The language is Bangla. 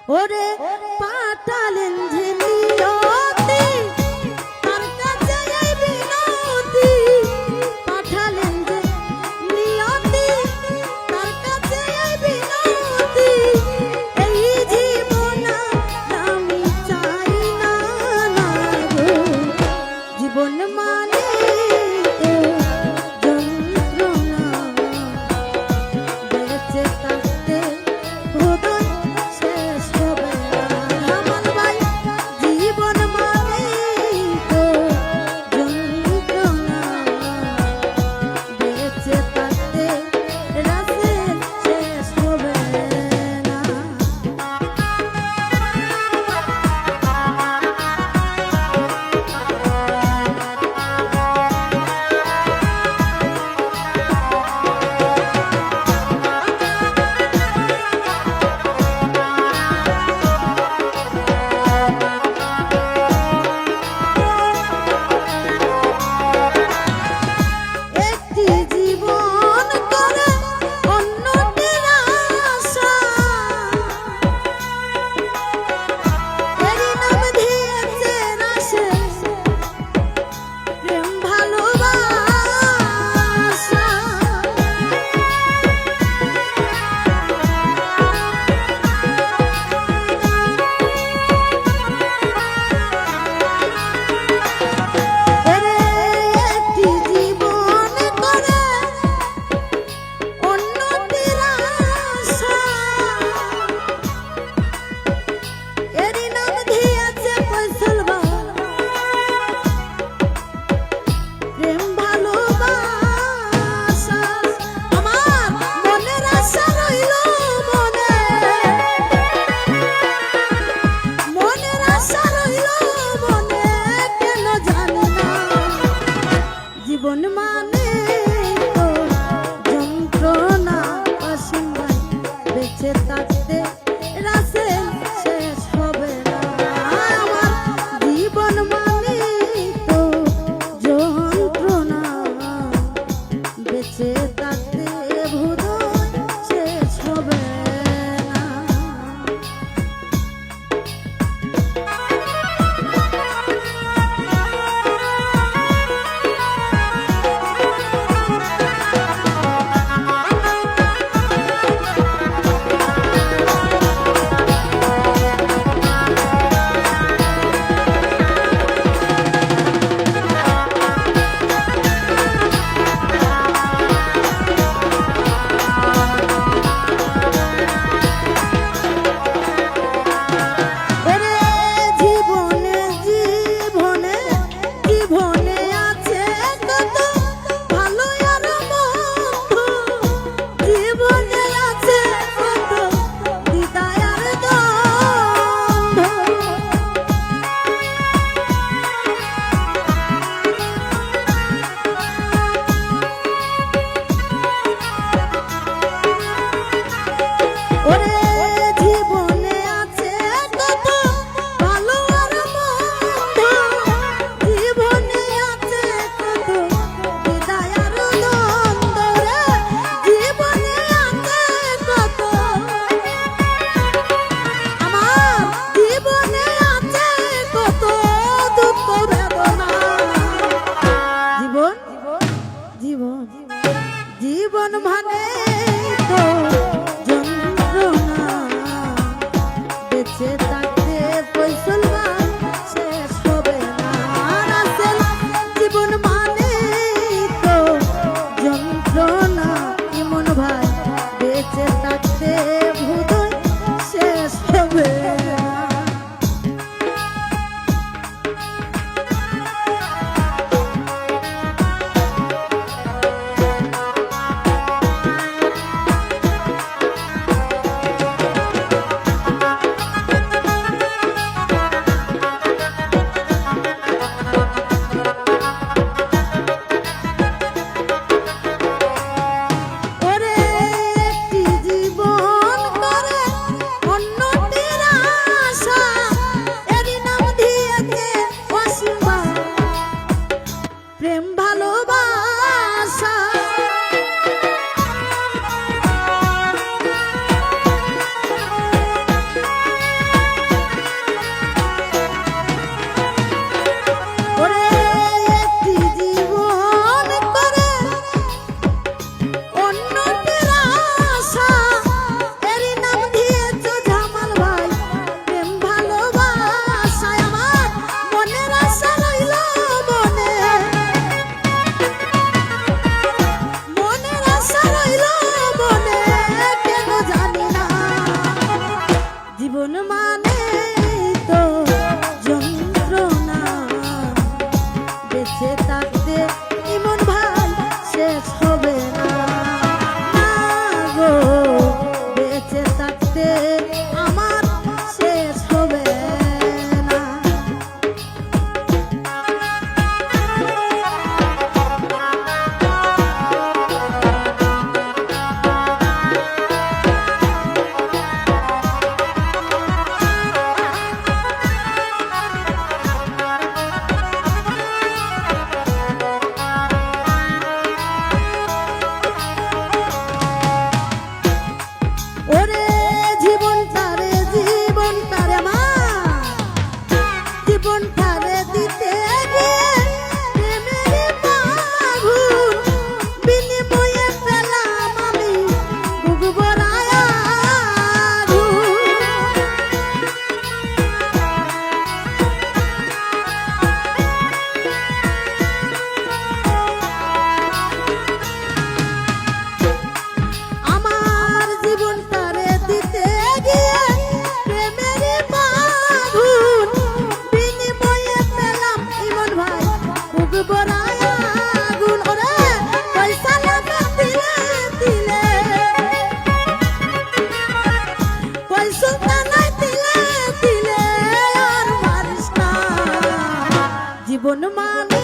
ওরে পাঠালেন যে নিয়তি তার কাছে এই বিনতি পাঠালেন যে নিয়তি তার কাছে এই বিনতি এই জীবন আমি চাই না না গো জীবন মানে যন্ত্রণা বেঁচে থাকতে হৃদয় শেষ হবে না আমার ভাই জীবন মানে তো যন্ত্রণা বেঁচে থাকতে রাতের শেষ হবে না একটি জীবন করে অন্যটির আশা এরই নাম দিয়েছে রাশে প্রেম ভালোবাসা একটি জীবন করে অন্যটির আশা এরই নাম দিয়েছে ফয়সাল প্রেম ভালোবাসা আমার মনের আশা রইল মনের আশা রইল মনে কেন জানি না জীবন মানে তো যন্ত্রণা অসীম ভাই বেঁচে থাকতে রাসেল শেষ হবে না আমার জীবন মানে তো যন্ত্রণা বেঁচে থাকতে বোধহয় শেষ হবে না আপন মান